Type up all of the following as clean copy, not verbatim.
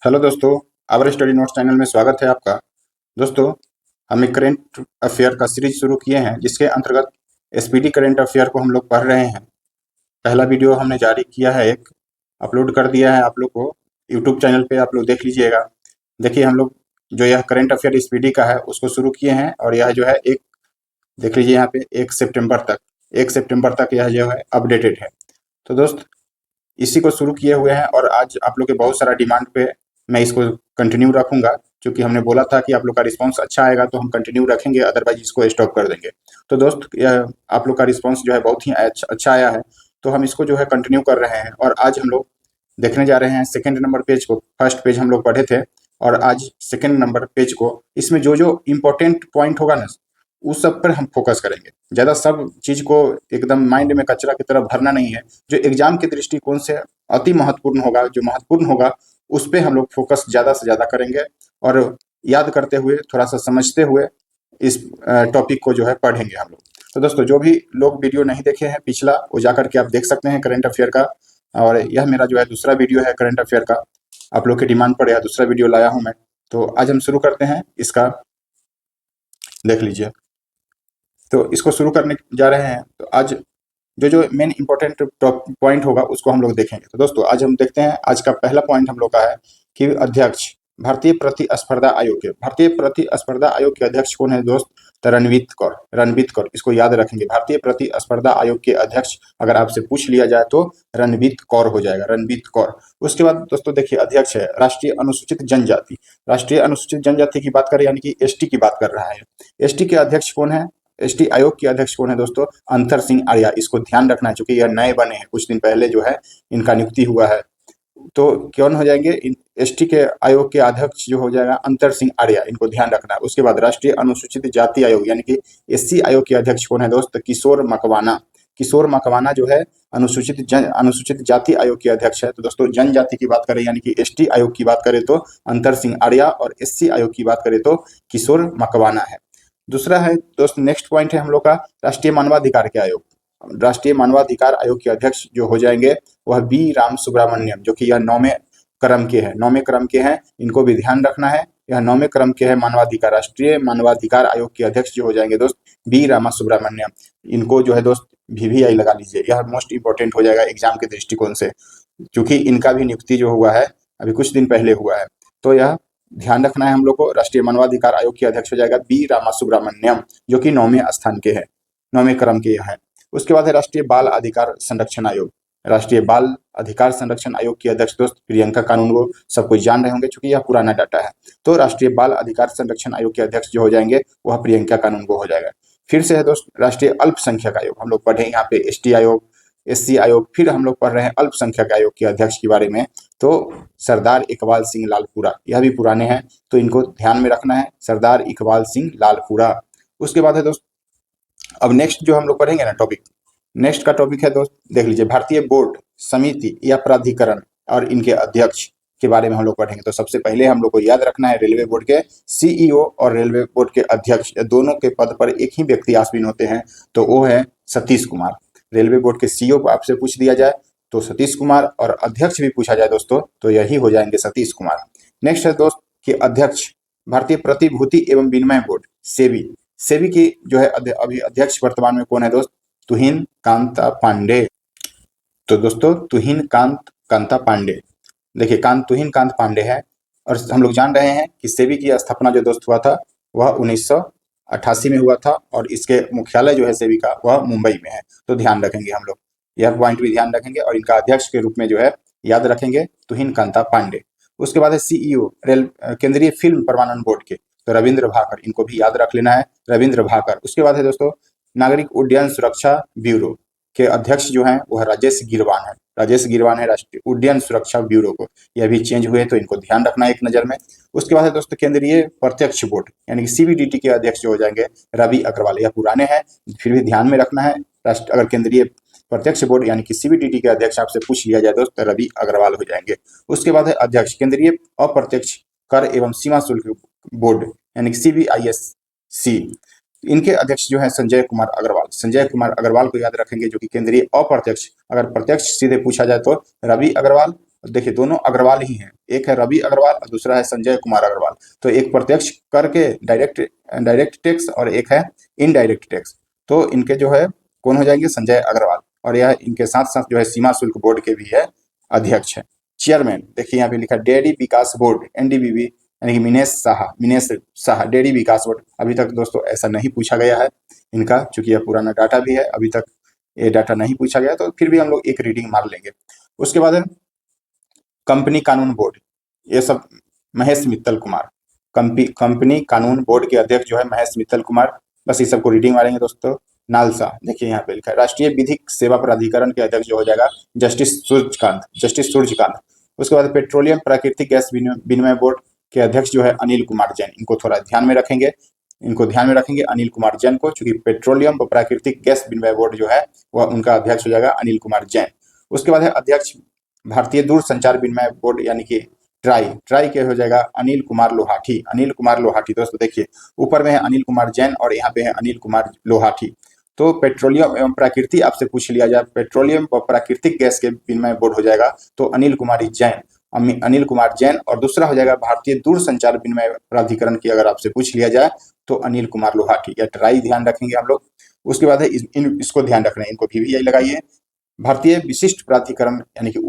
Hello दोस्तों, our study notes channel में स्वागत है आपका। दोस्तों, हम एक करेंट अफेयर का सीरीज शुरू किए हैं जिसके अंतर्गत एसपीडी करेंट अफेयर को हम लोग पढ़ रहे हैं। पहला वीडियो हमने जारी किया है, एक अपलोड कर दिया है आप लोग को यूट्यूब चैनल पे, आप लोग देख लीजिएगा। देखिए, हम लोग जो यह करेंट अफेयर एसपीडी का है उसको शुरू किए हैं और यह जो है एक देख लीजिए यहाँ पे 1 सितंबर तक यह जो है अपडेटेड है। तो दोस्त, इसी को शुरू किए हुए हैं और आज आप लोग के बहुत सारा डिमांड पे मैं इसको कंटिन्यू रखूंगा, क्योंकि हमने बोला था कि आप लोग का रिस्पांस अच्छा आएगा तो हम कंटिन्यू रखेंगे, अदरवाइज इसको स्टॉप कर देंगे। तो दोस्त, यह आप लोग का रिस्पांस जो है बहुत ही अच्छा आया है, तो हम इसको जो है कंटिन्यू कर रहे हैं। और आज हम लोग देखने जा रहे हैं सेकेंड नंबर पेज को। फर्स्ट पेज हम लोग पढ़े थे और आज सेकेंड नंबर पेज को, इसमें जो जो इम्पोर्टेंट पॉइंट होगा ना उस सब पर हम फोकस करेंगे। ज़्यादा सब चीज़ को एकदम माइंड में कचरा की तरह भरना नहीं है। जो एग्जाम के दृष्टिकोण से अति महत्वपूर्ण होगा, जो महत्वपूर्ण होगा, उस पे हम लोग फोकस ज़्यादा से ज़्यादा करेंगे और याद करते हुए, थोड़ा सा समझते हुए इस टॉपिक को जो है पढ़ेंगे हम लोग। तो दोस्तों, जो भी लोग वीडियो नहीं देखे हैं पिछला, वो जा करके आप देख सकते हैं करेंट अफेयर का। और यह मेरा जो है दूसरा वीडियो है करेंट अफेयर का। आप लोग की डिमांड पर यह दूसरा वीडियो लाया हूँ मैं। तो आज हम शुरू करते हैं इसका, देख लीजिए। तो इसको शुरू करने जा रहे हैं। तो आज जो जो मेन इंपॉर्टेंट पॉइंट होगा उसको हम लोग देखेंगे। तो दोस्तों, आज हम देखते हैं, आज का पहला पॉइंट हम लोग का है कि अध्यक्ष भारतीय प्रतिस्पर्धा आयोग के अध्यक्ष कौन है दोस्त? तो रणबीत कौर, इसको याद रखेंगे। भारतीय प्रतिस्पर्धा आयोग के अध्यक्ष अगर आपसे पूछ लिया जाए तो रणबीत कौर हो जाएगा, रणबीत कौर। उसके बाद दोस्तों देखिए, अध्यक्ष है राष्ट्रीय अनुसूचित जनजाति की बात करें, यानी कि एसटी की बात कर रहा है। एसटी के अध्यक्ष कौन है? एसटी आयोग के अध्यक्ष कौन है दोस्तों? अंतर सिंह आर्या। इसको ध्यान रखना है, क्योंकि यह नए बने हैं, कुछ दिन पहले जो है इनका नियुक्ति हुआ है। तो कौन हो जाएंगे? एसटी के आयोग के अध्यक्ष जो हो जाएगा अंतर सिंह आर्या, इनको ध्यान रखना है। उसके बाद राष्ट्रीय अनुसूचित जाति आयोग यानी कि एससी आयोग के अध्यक्ष कौन है दोस्त? किशोर मकवाना जो है अनुसूचित जाति आयोग के अध्यक्ष है। तो दोस्तों, जनजाति की बात करें यानी कि एसटी आयोग की बात करें तो अंतर सिंह आर्या, और एससी आयोग की बात करें तो किशोर मकवाना है। दूसरा है दोस्त, नेक्स्ट पॉइंट है हम लोग का राष्ट्रीय मानवाधिकार आयोग के अध्यक्ष जो हो जाएंगे वह बी राम सुब्रमण्यम, जो कि यह 9वें क्रम के हैं। इनको भी ध्यान रखना है, यह 9वें क्रम के हैं। राष्ट्रीय मानवाधिकार आयोग के अध्यक्ष जो हो जाएंगे दोस्त बी रामा सुब्रमण्यम। इनको जो है दोस्त VVI लगा लीजिए, यह मोस्ट इंपॉर्टेंट हो जाएगा एग्जाम के दृष्टिकोण से, क्योंकि इनका भी नियुक्ति जो हुआ है अभी कुछ दिन पहले हुआ है। तो यह ध्यान रखना है हम लोग को। राष्ट्रीय मानवाधिकार आयोग के अध्यक्ष हो जाएगा बी रामा सुब्रमण्यम, जो कि 9वें स्थान के हैं, 9वें क्रम के हैं। उसके बाद है राष्ट्रीय बाल अधिकार संरक्षण आयोग। राष्ट्रीय बाल अधिकार संरक्षण आयोग की अध्यक्ष दोस्त प्रियंका कानूनगो, सब कुछ जान रहे होंगे क्योंकि यह पुराना डाटा है। तो राष्ट्रीय बाल अधिकार संरक्षण आयोग के अध्यक्ष जो हो जाएंगे वह प्रियंका कानूनगो हो जाएगा। फिर से है दोस्त राष्ट्रीय अल्पसंख्यक आयोग, हम लोग पढ़े यहाँ पे एसटी आयोग, एससी आयोग। फिर हम लोग पढ़ रहे हैं अल्पसंख्यक आयोग के अध्यक्ष के बारे में, तो सरदार इकबाल सिंह लालपुरा, यह भी पुराने हैं तो इनको ध्यान में रखना है, सरदार इकबाल सिंह लालपुरा। उसके बाद है दोस्त, अब नेक्स्ट जो हम लोग पढ़ेंगे ना टॉपिक, नेक्स्ट का टॉपिक है दोस्त, देख लीजिए, भारतीय बोर्ड समिति या प्राधिकरण और इनके अध्यक्ष के बारे में हम लोग पढ़ेंगे। तो सबसे पहले हम लोग को याद रखना है, रेलवे बोर्ड के सीईओ और रेलवे बोर्ड के अध्यक्ष दोनों के पद पर एक ही व्यक्ति आसीन होते हैं, तो वो है सतीश कुमार। रेलवे बोर्ड के सीईओ को आपसे पूछ दिया जाए तो सतीश कुमार, और अध्यक्ष भी पूछा जाए दोस्तों तो यही हो जाएंगे सतीश कुमार। नेक्स्ट है दोस्त कि अध्यक्ष भारतीय प्रतिभूति एवं विनिमय बोर्ड सेबी की जो है अभी अध्यक्ष वर्तमान में कौन है दोस्त? तुहिन कांता पांडे। तो दोस्तों, तुहिन कांता पांडे, देखिए तुहिन कांत पांडे है। और हम लोग जान रहे हैं कि सेबी की स्थापना जो दोस्त हुआ था वह 1988 में हुआ था, और इसके मुख्यालय जो है सेबी का वह मुंबई में है। तो ध्यान रखेंगे हम लोग, यह पॉइंट भी ध्यान रखेंगे, और इनका अध्यक्ष के रूप में जो है याद रखेंगे तुहिन कांता पांडे। उसके बाद है सीईओ केंद्रीय फिल्म प्रमाणन बोर्ड के, तो रविंद्र भाकर, इनको भी याद रख लेना है, रविंद्र भाकर। उसके बाद है दोस्तों नागरिक उड्डयन सुरक्षा ब्यूरो के अध्यक्ष जो हैं वह राजेश गिरवान है राष्ट्रीय उड्डयन सुरक्षा ब्यूरो को। यह भी चेंज हुए तो इनको ध्यान रखना है एक नजर में। उसके बाद है दोस्तों केंद्रीय प्रत्यक्ष बोर्ड यानी कि CBDT के अध्यक्ष जो हो जाएंगे रवि अग्रवाल। यह पुराने हैं, फिर भी ध्यान में रखना है। अगर केंद्रीय प्रत्यक्ष बोर्ड यानी कि CBDT के अध्यक्ष आपसे पूछ लिया जाए दोस्त, रवि अग्रवाल हो जाएंगे। उसके बाद है अध्यक्ष केंद्रीय अप्रत्यक्ष कर एवं सीमा शुल्क बोर्ड यानी कि CBISC, इनके अध्यक्ष जो है संजय कुमार अग्रवाल को याद रखेंगे, जो कि केंद्रीय अप्रत्यक्ष। अगर प्रत्यक्ष सीधे पूछा जाए तो रवि अग्रवाल, देखिए दोनों अग्रवाल ही हैं, एक है रवि अग्रवाल और दूसरा है संजय कुमार अग्रवाल। तो एक प्रत्यक्ष कर के डायरेक्ट डायरेक्ट टैक्स और एक है इनडायरेक्ट टैक्स। तो इनके जो है कौन हो जाएंगे, संजय अग्रवाल। और यह इनके साथ साथ जो है सीमा शुल्क बोर्ड के भी है अध्यक्ष है। चेयरमैन देखिए यहाँ पे लिखा डेयरी विकास बोर्ड एनडीबीबी, यानी कि मिनेश शाह डेयरी विकास बोर्ड। अभी तक दोस्तों ऐसा नहीं पूछा गया है इनका, चूंकि यह पुराना डाटा भी है, अभी तक ये डाटा नहीं पूछा गया, तो फिर भी हम लोग एक रीडिंग मार लेंगे। उसके बाद है कंपनी कानून बोर्ड, ये सब महेश मित्तल कुमार। कंपनी कानून बोर्ड के अध्यक्ष जो है महेश मित्तल कुमार। बस इस सबको रीडिंग मारेंगे दोस्तों। नालसा देखिए यहाँ पे लिखा है राष्ट्रीय विधिक सेवा प्राधिकरण के अध्यक्ष जो हो जाएगा जस्टिस सूर्यकांत। उसके बाद पेट्रोलियम प्राकृतिक गैस विनिमय बोर्ड के अध्यक्ष जो है अनिल कुमार जैन। इनको थोड़ा ध्यान में रखेंगे, अनिल कुमार जैन को, चूंकि पेट्रोलियम व प्राकृतिक गैस विनिमय बोर्ड जो है वह उनका अध्यक्ष हो जाएगा अनिल कुमार जैन। उसके बाद है अध्यक्ष भारतीय दूरसंचार विनिमय बोर्ड यानी कि ट्राई के हो जाएगा अनिल कुमार लोहाटी। दोस्तों देखिए ऊपर में है अनिल कुमार जैन और यहाँ पे है अनिल कुमार लोहाटी। तो पेट्रोलियम एवं प्राकृतिक आपसे पूछ लिया जाए, पेट्रोलियम व प्राकृतिक गैस के विनिमय बोर्ड हो जाएगा तो अनिल कुमार जैन। और दूसरा हो जाएगा भारतीय दूरसंचार विनिमय प्राधिकरण की अगर आपसे पूछ लिया जाए तो अनिल कुमार लोहाटी या ट्राई ध्यान रखेंगे हम लोग। उसके बाद है इसको ध्यान रखना है, इनको भी यही लगाइए। भारतीय विशिष्ट प्राधिकरण यानी कि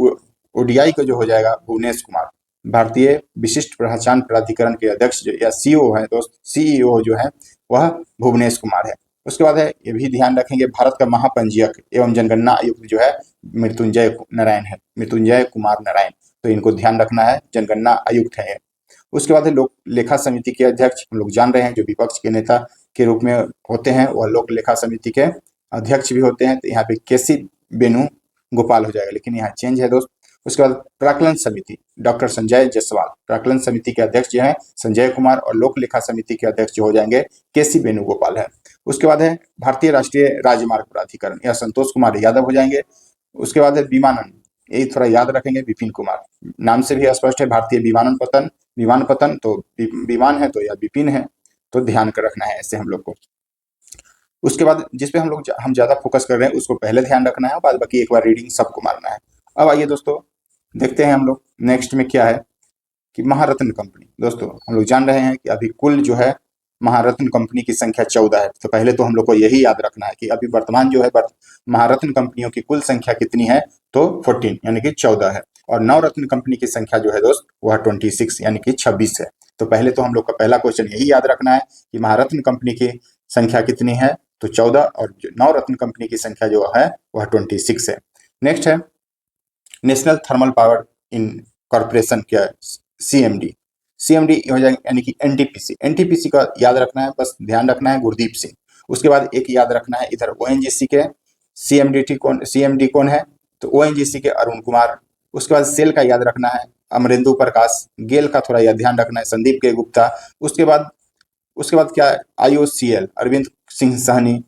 ओडीआई का जो हो जाएगा भुवनेश कुमार। भारतीय विशिष्ट पहचान प्राधिकरण के अध्यक्ष या सीईओ है दोस्त, सीईओ जो है वह भुवनेश कुमार है। उसके बाद है ये भी ध्यान रखेंगे भारत का महापंजीयक एवं जनगणना आयुक्त जो है मृत्युंजय कुमार नारायण। तो इनको ध्यान रखना है, जनगणना आयुक्त है। उसके बाद है लोक लेखा समिति के अध्यक्ष, हम लोग जान रहे हैं जो विपक्ष के नेता के रूप में होते हैं वह लोक लेखा समिति के अध्यक्ष भी होते हैं। तो यहाँ पे केसी बेनू गोपाल हो जाएगा, लेकिन यहाँ चेंज है दोस्त। उसके बाद प्राक्कलन समिति डॉक्टर संजय जायसवाल, प्राक्कलन समिति के अध्यक्ष जो है संजय कुमार और लोक लेखा समिति के अध्यक्ष जो हो जाएंगे केसी वेणुगोपाल है। उसके बाद है भारतीय राष्ट्रीय राजमार्ग प्राधिकरण, यह संतोष कुमार यादव हो जाएंगे। उसके बाद है विमानन, यही थोड़ा याद रखेंगे विपिन कुमार, नाम से भी स्पष्ट है भारतीय विमानपत्तन तो विमान है तो यह विपिन है, तो ध्यान कर रखना है ऐसे हम लोग को। उसके बाद जिसपे हम ज्यादा फोकस कर रहे हैं उसको पहले ध्यान रखना है, बाद बाकी एक बार रीडिंग सबको मारना है। अब आइए दोस्तों देखते हैं हम लोग नेक्स्ट में क्या है कि महारत्न कंपनी। दोस्तों हम लोग जान रहे हैं कि अभी कुल जो है महारत्न कंपनी की संख्या 14 है। तो पहले तो हम लोग को यही याद रखना है कि अभी वर्तमान जो है महारत्न कंपनियों की कुल संख्या कितनी है, तो 14 यानी कि 14 है। और नवरत्न कंपनी की संख्या जो है दोस्त वह 26 यानी कि 26 है। तो पहले तो हम लोग का पहला क्वेश्चन यही याद रखना है कि महारत्न कंपनी की संख्या कितनी है, तो 14, और नवरत्न कंपनी की संख्या जो है वह 26 है। नेक्स्ट है national thermal power in corporation क्या सीएमडी हो जाएगा यानी कि एनटीपीसी का याद रखना है, बस ध्यान रखना है गुरदीप सिंह। उसके बाद एक याद रखना है इधर ओएनजीसी के सीएमडी कौन है, तो ओएनजीसी के अरुण कुमार। उसके बाद सेल का याद रखना है अमरेंदु प्रकाश, गेल का थोड़ा याद ध्यान रखना है संदीप के गुप्ता। उसके बाद क्या आईओसीएल अरविंद सिंह सहनी।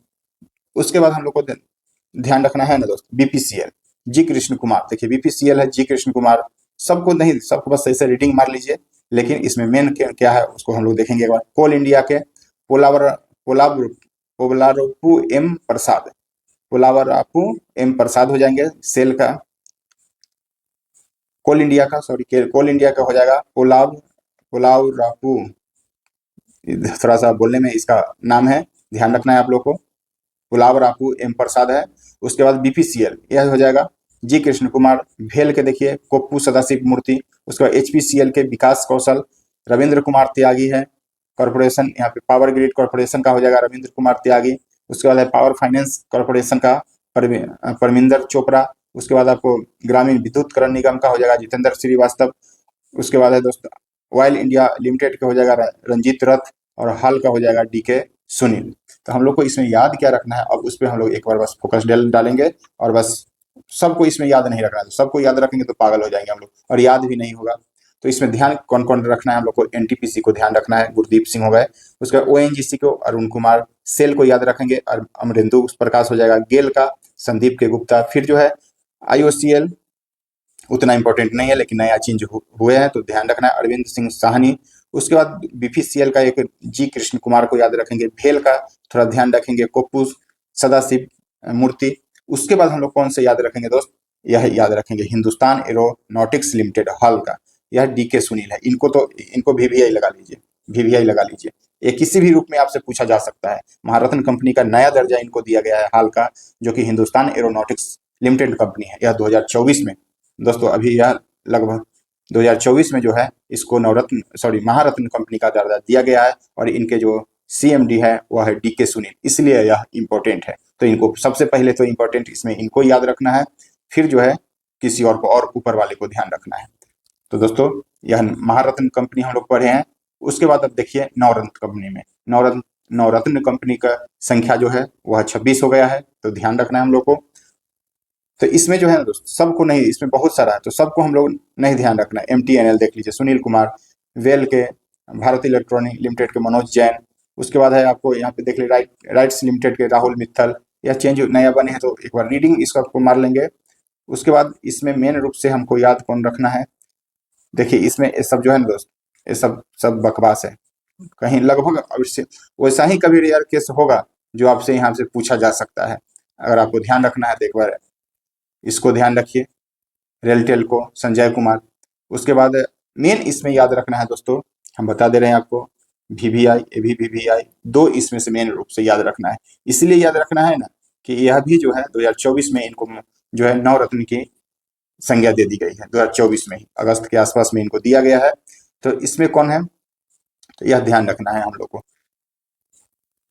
उसके बाद हम लोग को ध्यान रखना है ना दोस्त बीपीसीएल जी कृष्ण कुमार। देखिए बीपीसीएल है जी कृष्ण कुमार, सबको बस सही से रीडिंग मार लीजिए, लेकिन इसमें मेन क्या है उसको हम लोग देखेंगे एक बार। कोल इंडिया के पोलावरपू एम प्रसाद हो जाएंगे। सेल का कोल इंडिया का हो जाएगा पोलावरापू, थोड़ा सा बोलने में इसका नाम है, ध्यान रखना है आप लोग को। पोलावरापू एम प्रसाद है। उसके बाद बीपीसीएल यह हो जाएगा जी कृष्ण कुमार। भेल के देखिए कोप्पू सदाशिव मूर्ति। उसके बाद एचपीसीएल के विकास कौशल रविंद्र कुमार त्यागी है। कॉर्पोरेशन यहाँ पे पावर ग्रिड कॉर्पोरेशन का हो जाएगा रविंद्र कुमार त्यागी। उसके बाद है पावर फाइनेंस कॉर्पोरेशन का परमिंदर चोपड़ा। उसके बाद आपको ग्रामीण विद्युतकरण निगम का हो जाएगा जितेंद्र श्रीवास्तव। उसके बाद है दोस्तों ऑयल इंडिया लिमिटेड का हो जाएगा रंजीत रथ, और हाल का हो जाएगा डीके सुनील। तो हम लोग को इसमें याद क्या रखना है, अब उस पर हम लोग एक बार बस फोकस डालेंगे, और बस सबको इसमें याद नहीं रखना है। सबको याद रखेंगे तो पागल हो जाएंगे हम लोग, और याद भी नहीं होगा। तो इसमें ध्यान कौन कौन रखना है हम लोग को, एनटीपीसी को ध्यान रखना है गुरदीप सिंह हो गए। उसके बाद ओएनजीसी को अरुण कुमार, सेल को याद रखेंगे अमरेंदु प्रकाश हो जाएगा, गेल का संदीप के गुप्ता। फिर जो है आईओसीएल उतना इंपॉर्टेंट नहीं है लेकिन नया चेंज हुए हैं तो ध्यान रखना है अरविंद सिंह साहनी। उसके बाद बीपीसीएल का एक जी कृष्ण कुमार को याद रखेंगे। भेल का थोड़ा ध्यान रखेंगे कोप्पू सदाशिव मूर्ति। उसके बाद हम लोग कौन से याद रखेंगे दोस्त, यह याद रखेंगे। हिंदुस्तान एरोनॉटिक्स लिमिटेड हल का, यह डीके सुनील है। इनको VVI लगा लीजिए, VVI लगा लीजिए। ये किसी भी रूप में आपसे पूछा जा सकता है। महारत्न कंपनी का नया दर्जा इनको दिया गया है हाल का, जो कि हिंदुस्तान एरोनॉटिक्स लिमिटेड कंपनी है। यह 2024 में दोस्तों, अभी यह लगभग 2024 में जो है इसको महारत्न कंपनी का दर्जा दिया गया है, और इनके जो CMD है वह है डीके सुनील, इसलिए यह इंपॉर्टेंट है। तो इनको सबसे पहले तो इंपॉर्टेंट इसमें इनको याद रखना है, फिर जो है किसी और को और ऊपर वाले को ध्यान रखना है। तो दोस्तों यह महारत्न कंपनी हम लोग पढ़े हैं। उसके बाद अब देखिए नवरत्न कंपनी में, नवरत्न कंपनी का संख्या जो है वह 26 हो गया है, तो ध्यान रखना है हम लोग को। तो इसमें जो है ना दोस्त, सबको नहीं, इसमें बहुत सारा है तो सबको हम लोग नहीं ध्यान रखना है। MTNL देख लीजिए, सुनील कुमार, वेल के, भारत इलेक्ट्रॉनिक लिमिटेड के मनोज जैन। उसके बाद है आपको यहाँ पे देख लीजिए राइट्स लिमिटेड के राहुल मित्तल। यह चेंज नया बने हैं तो एक बार रीडिंग इसका आपको मार लेंगे। उसके बाद इसमें मेन रूप से हमको याद कौन रखना है, देखिए इसमें ये सब जो है ना दोस्त, ये सब बकवास है। कहीं लगभग अवश्य वैसा ही कभी रेयर केस होगा जो आपसे यहाँ से पूछा जा सकता है। अगर आपको ध्यान रखना है तो एक बार इसको ध्यान रखिए, रेलटेल को संजय कुमार। उसके बाद मेन इसमें याद रखना है दोस्तों, हम बता दे रहे हैं आपको, VVI, ये भी VVI, दो इसमें से मेन रूप से याद रखना है। इसलिए याद रखना है ना कि यह भी जो है 2024 में इनको जो है नवरत्न की संज्ञा दे दी गई है। 2024 में ही अगस्त के आसपास में इनको दिया गया है। तो इसमें कौन है, तो यह ध्यान रखना है हम लोग को।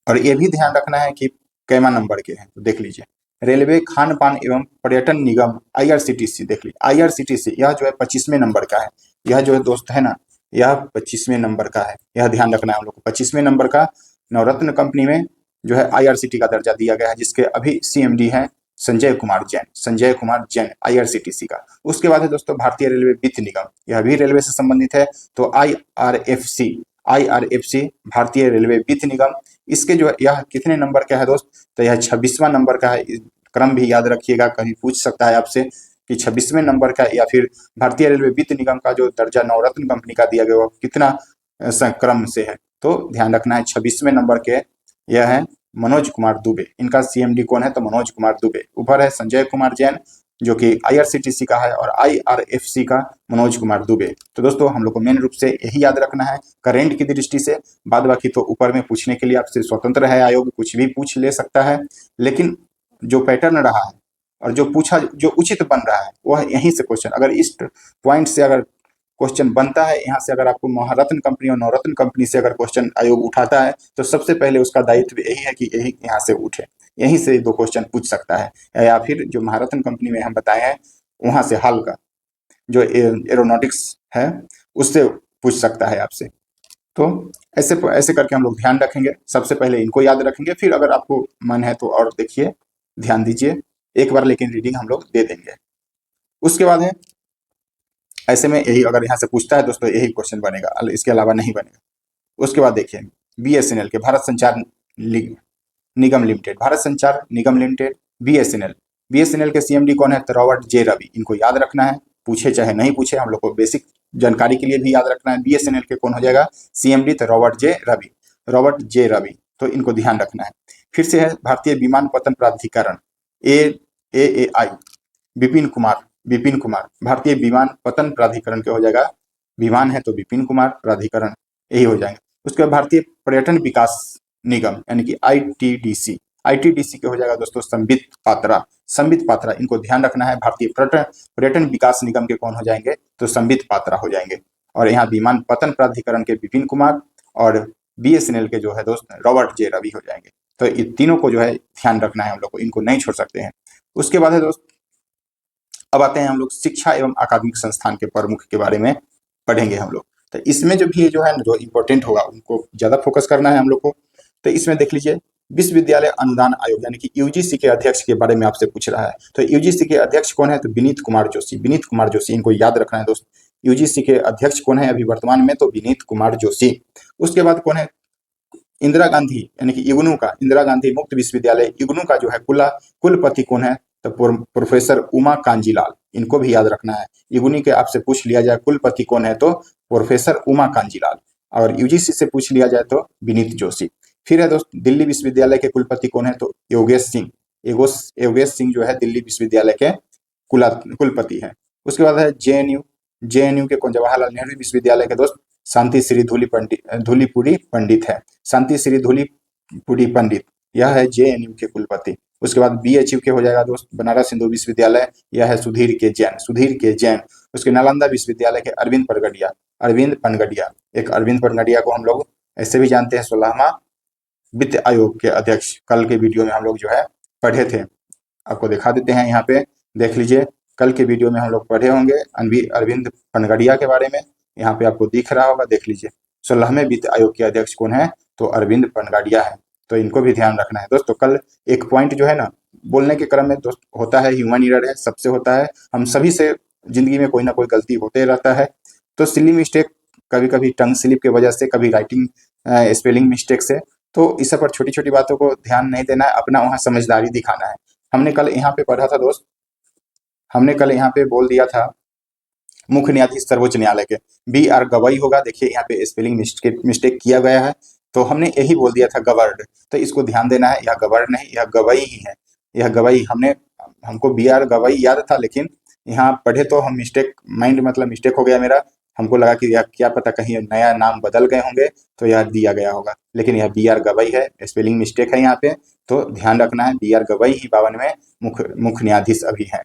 और ये भी ध्यान रखना है कि कैमा नंबर के हैं, तो देख लीजिए रेलवे खान पान एवं पर्यटन निगम IRCTC, देख लीजिए IRCTC, यह जो है 25वें नंबर का है। यह जो है दोस्त है ना, यह 25वें नंबर का है। यह ध्यान रखना है हम लोग को। 25वें नंबर का नवरत्न कंपनी में जो है IRCTC का दर्जा दिया गया है, जिसके अभी CMD है संजय कुमार जैन IRCTC का। उसके बाद है दोस्तों भारतीय रेलवे वित्त निगम, यह भी रेलवे से संबंधित है, तो IRFC भारतीय रेलवे वित्त निगम। इसके जो यह कितने नंबर का है दोस्त, तो यह 26वां नंबर का है। क्रम भी याद रखिएगा, कहीं पूछ सकता है आपसे कि 26वें नंबर का, या फिर भारतीय रेलवे वित्त निगम का जो दर्जा नवरत्न कंपनी का दिया गया वो कितना क्रम से है, तो ध्यान रखना है 26वें नंबर के। यह है मनोज कुमार दुबे, इनका CMD कौन है, तो मनोज कुमार दुबे। ऊपर है संजय कुमार जैन जो कि IRCTC का है, और IRFC का मनोज कुमार दुबे। तो दोस्तों हम लोग को मेन रूप से यही याद रखना है करेंट की दृष्टि से। बाद बाकी तो ऊपर में पूछने के लिए आपसे स्वतंत्र है आयोग, कुछ भी पूछ ले सकता है, लेकिन जो पैटर्न रहा है और जो उचित बन रहा है वह यहीं से क्वेश्चन, अगर इस पॉइंट से अगर क्वेश्चन बनता है, यहाँ से अगर आपको महारत्न कंपनी और नवरत्न कंपनी से अगर क्वेश्चन आयोग उठाता है, तो सबसे पहले उसका दायित्व यही है कि यही यहाँ से उठे, यहीं से 2 क्वेश्चन पूछ सकता है, या फिर जो महारत्न कंपनी में हम बताए हैं वहां से हाल का जो एरोनॉटिक्स है उससे पूछ सकता है आपसे। तो ऐसे करके हम लोग ध्यान रखेंगे। सबसे पहले इनको याद रखेंगे, फिर अगर आपको मन है तो और देखिए, ध्यान दीजिए एक बार, लेकिन रीडिंग हम लोग दे देंगे। उसके बाद है ऐसे में यही, अगर यहाँ से पूछता है दोस्तों यही क्वेश्चन बनेगा, इसके अलावा नहीं बनेगा। उसके बाद देखिए BSNL के भारत संचार निगम लिमिटेड, भारत संचार निगम लिमिटेड BSNL के CMD कौन है, तो रॉबर्ट जे रवि। इनको याद रखना है, पूछे चाहे नहीं पूछे, हम लोग को बेसिक जानकारी के लिए भी याद रखना है। BSNL के कौन हो जाएगा CMD, तो रॉबर्ट जे रवि, तो इनको ध्यान रखना है। फिर से है भारतीय विमानपत्तन प्राधिकरण AAI, विपिन कुमार, भारतीय विमानपत्तन प्राधिकरण के हो जाएगा, विमान है तो विपिन कुमार, प्राधिकरण यही हो जाएंगे। उसके बाद भारतीय पर्यटन विकास निगम यानी कि ITDC के हो जाएगा दोस्तों संबित पात्रा, इनको ध्यान रखना है। भारतीय पर्यटन विकास निगम के कौन हो जाएंगे, तो संबित पात्रा हो जाएंगे। और यहाँ विमानपत्तन प्राधिकरण के विपिन कुमार, और BSNL के जो है दोस्त रॉबर्ट जे रवि हो जाएंगे। तो ये तीनों को जो है ध्यान रखना है हम लोग को, इनको नहीं छोड़ सकते हैं। उसके बाद है दोस्त, अब आते हैं हम लोग शिक्षा एवं अकादमिक संस्थान के प्रमुख के बारे में पढ़ेंगे हम लोग। तो इसमें जो भी जो है जो इम्पोर्टेंट होगा उनको ज्यादा फोकस करना है हम लोग को। तो इसमें देख लीजिए विश्वविद्यालय अनुदान आयोग यानी कि UGC के अध्यक्ष के बारे में आपसे पूछ रहा है। तो UGC के अध्यक्ष कौन है, तो विनीत कुमार जोशी, इनको याद रखना है दोस्त। UGC के अध्यक्ष कौन है अभी वर्तमान में, तो विनीत कुमार जोशी। उसके बाद कौन है, इंदिरा गांधी यानी कि इंदिरा गांधी मुक्त विश्वविद्यालय इग्नू का जो है कुलपति कौन है, तो प्रोफेसर उमा कांजीलाल, इनको भी याद रखना है। इग्नू के आपसे पूछ लिया जाए कुलपति कौन है, तो प्रोफेसर उमा कांजीलाल, और UGC से पूछ लिया जाए तो विनीत जोशी। फिर है दोस्त दिल्ली विश्वविद्यालय के कुलपति कौन है, तो योगेश सिंह जो है दिल्ली विश्वविद्यालय के कुलपति हैं। उसके बाद है जेएनयू। जेएनयू के जवाहरलाल नेहरू विश्वविद्यालय के दोस्त शांति श्री धूलीपुरी पंडित है। शांति श्री धूलीपुरी पंडित, यह है जेएनयू के कुलपति। उसके बाद बीएचयू के हो जाएगा दोस्त बनारस हिंदू विश्वविद्यालय, यह है सुधीर के जैन, सुधीर के जैन। उसके नालंदा विश्वविद्यालय के अरविंद पनगडिया, अरविंद पनगडिया, एक अरविंद पनगडिया को हम लोग ऐसे भी जानते हैं 16वां वित्त आयोग के अध्यक्ष। कल के वीडियो में हम लोग जो है पढ़े थे, आपको दिखा देते हैं, यहाँ पे देख लीजिए। कल के वीडियो में हम लोग पढ़े होंगे अरविंद पनगडिया के बारे में, यहाँ पे आपको दिख रहा होगा, देख लीजिए। 16वें वित्त आयोग के अध्यक्ष कौन है? तो अरविंद पनगडिया है, तो इनको भी ध्यान रखना है दोस्तों। कल एक पॉइंट जो है ना, बोलने के क्रम में दोस्त होता है, ह्यूमन एरर है, सबसे होता है, हम सभी से जिंदगी में कोई ना कोई गलती होते रहता है। तो सिली मिस्टेक, कभी कभी टंग स्लिप की वजह से, कभी राइटिंग स्पेलिंग मिस्टेक से, तो इस सब पर छोटी छोटी बातों को ध्यान नहीं देना है, अपना वहाँ समझदारी दिखाना है। हमने कल यहाँ पे पढ़ा था दोस्त, हमने कल यहाँ पे बोल दिया था मुख्य न्यायाधीश सर्वोच्च न्यायालय के BR गवई होगा। देखिए यहाँ पे स्पेलिंग मिस्टेक किया गया है, तो हमने यही बोल दिया था गवर्ड, तो इसको ध्यान देना है, यह गवर्ड नहीं, यह गवई ही है, यह गवई। हमको BR गवई याद था, लेकिन यहाँ पढ़े तो हम मिस्टेक हो गया मेरा। हमको लगा कि यह क्या पता कहीं नया नाम बदल गए होंगे, तो यह दिया गया होगा, लेकिन यह BR गवई है, स्पेलिंग मिस्टेक है यहाँ पे, तो ध्यान रखना है। BR गवई ही 52वें मुख्य न्यायाधीश अभी है,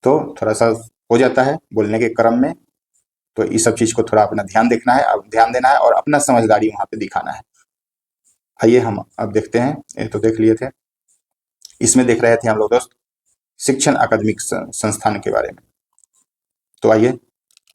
तो थोड़ा सा हो जाता है बोलने के क्रम में, तो इस सब चीज को थोड़ा अपना ध्यान देखना है, अब ध्यान देना है और अपना समझदारी वहां पे दिखाना है। आइए हम अब देखते हैं, ये तो देख लिए थे, इसमें देख रहे थे हम लोग दोस्त शिक्षण अकादमिक संस्थान के बारे में। तो आइए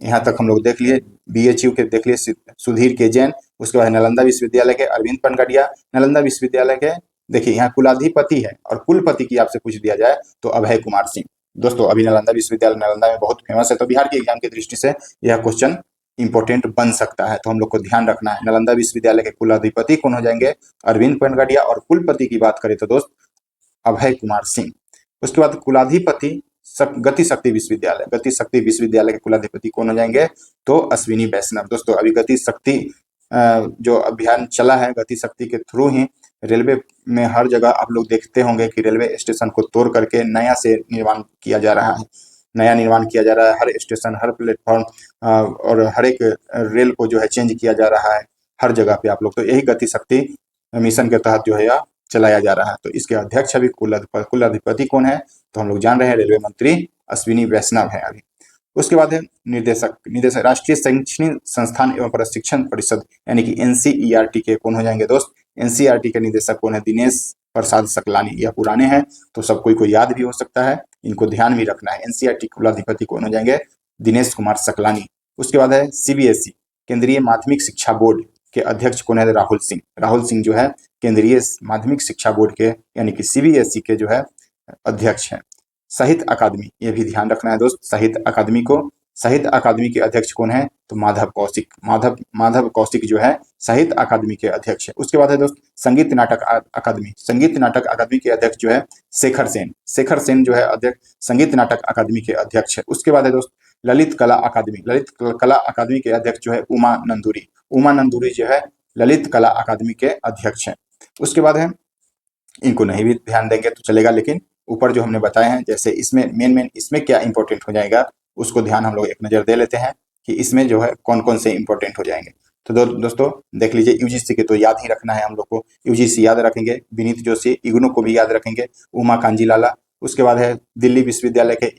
यहाँ तक हम लोग देख लिए, BHU के देख लिए सुधीर के जैन। उसके बाद नालंदा विश्वविद्यालय के अरविंद पनगडिया। नालंदा विश्वविद्यालय के देखिए यहाँ कुलाधिपति है, और कुलपति की आपसे पूछ दिया जाए तो अभय कुमार सिंह। दोस्तों अभी नालंदा विश्वविद्यालय नालंदा में बहुत फेमस है, तो बिहार के एग्जाम की दृष्टि से यह क्वेश्चन इंपॉर्टेंट बन सकता है, तो हम लोग को ध्यान रखना है। नालंदा विश्वविद्यालय के कुलाधिपति कौन हो जाएंगे? अरविंद पनगडिया, और कुलपति की बात करें तो दोस्त अभय कुमार सिंह। उसके बाद कुलाधिपति गति शक्ति विश्वविद्यालय के कुलाधिपति कौन हो जाएंगे? तो अश्विनी वैष्णव। दोस्तों अभी गति शक्ति जो अभियान चला है, गति शक्ति के थ्रू ही रेलवे में हर जगह आप लोग देखते होंगे कि रेलवे स्टेशन को तोड़ करके नया से निर्माण किया जा रहा है, नया निर्माण किया जा रहा है। हर स्टेशन, हर प्लेटफॉर्म और हर एक रेल को जो है चेंज किया जा रहा है हर जगह पे आप लोग, तो यही गति शक्ति मिशन के तहत जो है यह चलाया जा रहा है। तो इसके अध्यक्ष अभी कुलाधिपति कौन है? तो हम लोग जान रहे हैं रेलवे मंत्री अश्विनी वैष्णव है अभी। उसके बाद है निदेशक राष्ट्रीय शैक्षणिक संस्थान एवं प्रशिक्षण परिषद यानी कि NCERT के कौन हो जाएंगे दोस्त? NCERT के निदेशक कौन है? दिनेश प्रसाद सकलानी। यह पुराने हैं तो सब कोई को याद भी हो सकता है, इनको ध्यान भी रखना है। NCERT कुलाधिपति कौन हो जाएंगे? दिनेश कुमार सकलानी। उसके बाद है CBSE केंद्रीय माध्यमिक शिक्षा बोर्ड के अध्यक्ष कौन है? राहुल सिंह। राहुल सिंह जो है केंद्रीय माध्यमिक शिक्षा बोर्ड के यानी कि CBSE के जो है अध्यक्ष हैं। साहित्य अकादमी, ये भी ध्यान रखना है दोस्त, साहित्य अकादमी के अध्यक्ष कौन है? तो माधव कौशिक जो है साहित्य अकादमी के अध्यक्ष है। उसके बाद है दोस्त संगीत नाटक अकादमी के अध्यक्ष जो है शेखर सेन जो है अध्यक्ष संगीत नाटक अकादमी के अध्यक्ष है। उसके बाद है दोस्त ललित कला अकादमी के अध्यक्ष जो है उमा नंदूरी जो है ललित कला अकादमी के अध्यक्ष है। उसके बाद है, इनको नहीं भी ध्यान देंगे तो चलेगा, लेकिन ऊपर जो हमने बताए हैं, जैसे इसमें मेन इसमें क्या इंपॉर्टेंट हो जाएगा उसको ध्यान हम लोग एक नजर दे लेते हैं कि इसमें जो है कौन कौन से इंपॉर्टेंट हो जाएंगे। तो दोस्तों देख लीजिए, UGC के तो याद ही रखना है हम लोग को, UGC याद रखेंगे, विनीत जोशी, इग्नू को भी याद रखेंगे, उमा कांजीलाला। उसके बाद है दिल्ली विश्वविद्यालय के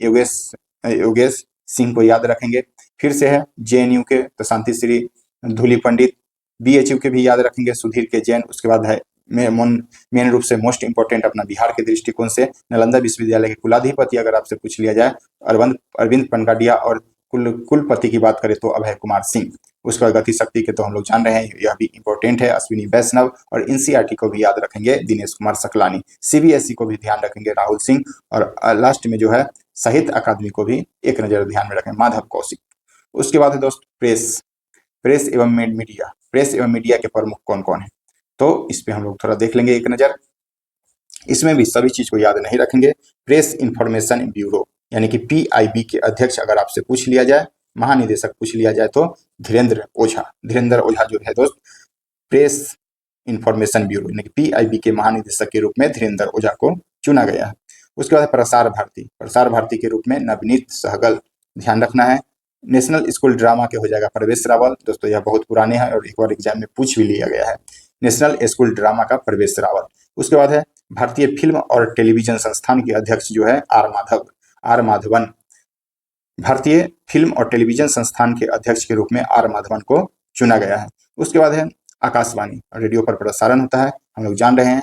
योगेश सिंह को याद रखेंगे। फिर से है JNU के तो शांति श्री धूली पंडित। BHU के भी याद रखेंगे, सुधीर के जैन। उसके बाद है मेन रूप से मोस्ट इंपोर्टेंट अपना बिहार के दृष्टिकोण से नालंदा विश्वविद्यालय के कुलाधिपति अगर आपसे पूछ लिया जाए अरविंद पनगडिया, और कुलपति की बात करें तो अभय कुमार सिंह। उसके बाद गति शक्ति के तो हम लोग जान रहे हैं, यह भी इंपॉर्टेंट है, अश्विनी वैष्णव। और NCERT को भी याद रखेंगे, दिनेश कुमार सकलानी। CBSE को भी ध्यान रखेंगे, राहुल सिंह। और लास्ट में जो है साहित्य अकादमी को भी एक नजर ध्यान में रखें, माधव कौशिक। उसके बाद है दोस्त प्रेस एवं मीडिया के प्रमुख कौन कौन है? तो इस पे हम लोग थोड़ा देख लेंगे एक नजर। इसमें भी सभी चीज को याद नहीं रखेंगे। प्रेस इंफॉर्मेशन ब्यूरो यानी कि PIB के अध्यक्ष अगर आपसे पूछ लिया जाए, महानिदेशक पूछ लिया जाए तो धीरेन्द्र ओझा जो है दोस्त प्रेस इंफॉर्मेशन ब्यूरो यानी कि PIB के महानिदेशक के रूप में धीरेन्द्र ओझा को चुना गया है। उसके बाद प्रसार भारती के रूप में नवनीत सहगल, ध्यान रखना है। नेशनल स्कूल ड्रामा के हो जाएगा प्रवेश रावल, दोस्तों यह बहुत पुराने हैं और एक बार एग्जाम में पूछ भी लिया गया है, नेशनल स्कूल ड्रामा का प्रवेश रावल। उसके बाद है भारतीय फिल्म और टेलीविजन संस्थान के अध्यक्ष जो है आर माधवन, भारतीय फिल्म और टेलीविजन संस्थान के अध्यक्ष के रूप में आर माधवन को चुना गया है। उसके बाद है आकाशवाणी, रेडियो पर प्रसारण होता है, हम लोग जान रहे हैं,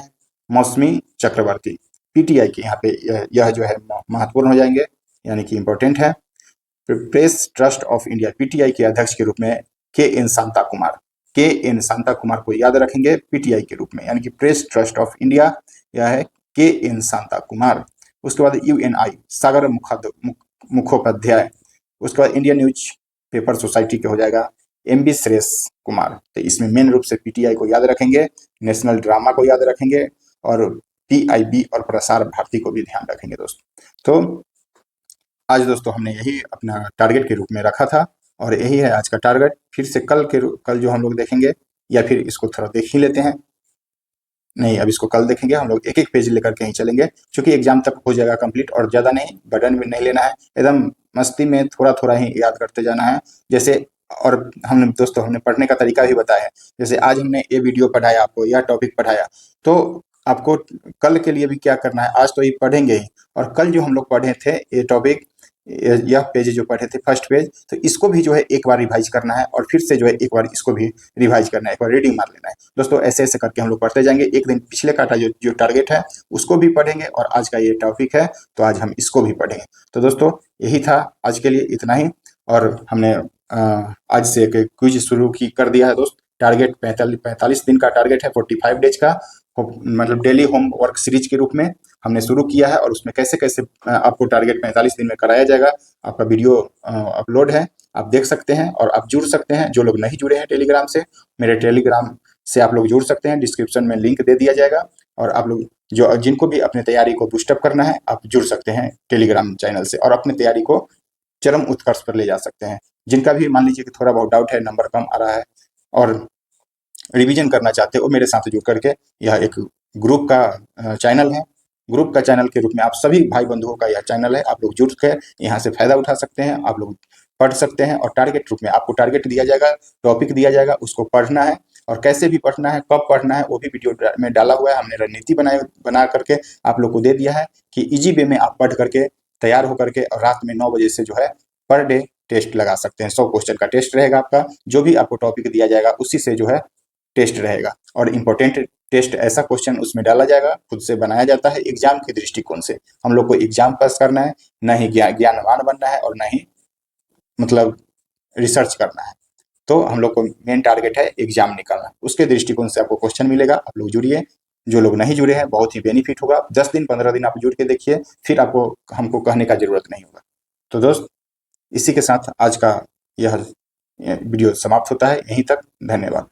मौसमी चक्रवर्ती, पीटीआई के यहाँ पे यह जो है महत्वपूर्ण हो जाएंगे, यानी कि इंपॉर्टेंट है। Press trust of India, PTI के अध्यक्ष के रूप में के एन शांता कुमार को याद रखेंगे पीटीआई के रूप में, यानी कि प्रेस ट्रस्ट ऑफ इंडिया यह है के एन शांता कुमार। उसके बाद यूएनआई सागर मुखोपाध्याय। उसके बाद इंडियन न्यूज पेपर सोसाइटी के हो जाएगा एमबी सुरेश कुमार। तो इसमें मेन रूप से पीटीआई को याद रखेंगे, नेशनल ड्रामा को याद रखेंगे और पीआईबी और प्रसार भारती को भी ध्यान रखेंगे दोस्तों। तो आज दोस्तों हमने यही अपना टारगेट के रूप में रखा था और यही है आज का टारगेट। फिर से कल जो हम लोग देखेंगे, या फिर इसको थोड़ा देख ही लेते हैं, नहीं अब इसको कल देखेंगे, हम लोग एक एक पेज लेकर के ही चलेंगे क्योंकि एग्जाम तक हो जाएगा कंप्लीट और ज़्यादा नहीं, बर्डन भी नहीं लेना है, एकदम मस्ती में थोड़ा थोड़ा ही याद करते जाना है। जैसे और हमने पढ़ने का तरीका भी बताया है, जैसे आज हमने ये वीडियो पढ़ाया आपको, यह टॉपिक पढ़ाया, तो आपको कल के लिए भी क्या करना है, आज तो ये पढ़ेंगे ही और कल जो हम लोग पढ़े थे ये टॉपिक, यह पेज जो पढ़े थे फर्स्ट पेज, तो इसको भी जो है एक बार रिवाइज करना है और फिर से जो है एक बार इसको भी रिवाइज करना है, एक बार रीडिंग मार लेना है दोस्तों। ऐसे ऐसे करके हम लोग पढ़ते जाएंगे, एक दिन पिछले का जो टारगेट है उसको भी पढ़ेंगे और आज का ये टॉपिक है तो आज हम इसको भी पढ़ेंगे। तो दोस्तों यही था आज के लिए, इतना ही। और हमने आज से एक क्विज शुरू कर दिया है दोस्त। टारगेट 45 दिन का टारगेट है, 45 डेज का, मतलब डेली होमवर्क सीरीज के रूप में हमने शुरू किया है और उसमें कैसे कैसे आपको टारगेट 45 दिन में कराया जाएगा, आपका वीडियो अपलोड है, आप देख सकते हैं और आप जुड़ सकते हैं। जो लोग नहीं जुड़े हैं टेलीग्राम से, मेरे टेलीग्राम से आप लोग जुड़ सकते हैं, डिस्क्रिप्शन में लिंक दे दिया जाएगा और आप लोग जिनको भी अपनी तैयारी को बूस्टअप करना है आप जुड़ सकते हैं टेलीग्राम चैनल से और अपनी तैयारी को चरम उत्कर्ष पर ले जा सकते हैं। जिनका भी मान लीजिए कि थोड़ा बहुत डाउट है, नंबर कम आ रहा है और रिवीजन करना चाहते हो, मेरे साथ जुड़ करके, यह एक ग्रुप का चैनल है, ग्रुप का चैनल के रूप में आप सभी भाई बंधुओं का यह चैनल है, आप लोग जुड़ के यहाँ से फायदा उठा सकते हैं, आप लोग पढ़ सकते हैं और टारगेट रूप में आपको टारगेट दिया जाएगा, टॉपिक दिया जाएगा, उसको पढ़ना है और कैसे भी पढ़ना है, कब पढ़ना है वो भी वीडियो में डाला हुआ है। हमने रणनीति बना करके आप लोग को दे दिया है कि इजी वे में आप पढ़ करके तैयार होकर के और रात में 9 बजे से जो है पर डे टेस्ट लगा सकते हैं। 100 क्वेश्चन का टेस्ट रहेगा आपका, जो भी आपको टॉपिक दिया जाएगा उसी से जो है टेस्ट रहेगा और इम्पोर्टेंट टेस्ट ऐसा क्वेश्चन उसमें डाला जाएगा, खुद से बनाया जाता है एग्जाम के दृष्टिकोण से। हम लोग को एग्जाम पास करना है, न ही ज्ञानवान बनना है और न ही मतलब रिसर्च करना है। तो हम लोग को मेन टारगेट है एग्जाम निकालना, उसके दृष्टिकोण से आपको क्वेश्चन मिलेगा। आप लोग जुड़िए, जो लोग नहीं जुड़े हैं बहुत ही बेनिफिट होगा। 10 दिन 15 दिन आप जुड़ के देखिए, फिर आपको हमको कहने का जरूरत नहीं होगा। तो दोस्त इसी के साथ आज का यह वीडियो समाप्त होता है, यहीं तक, धन्यवाद।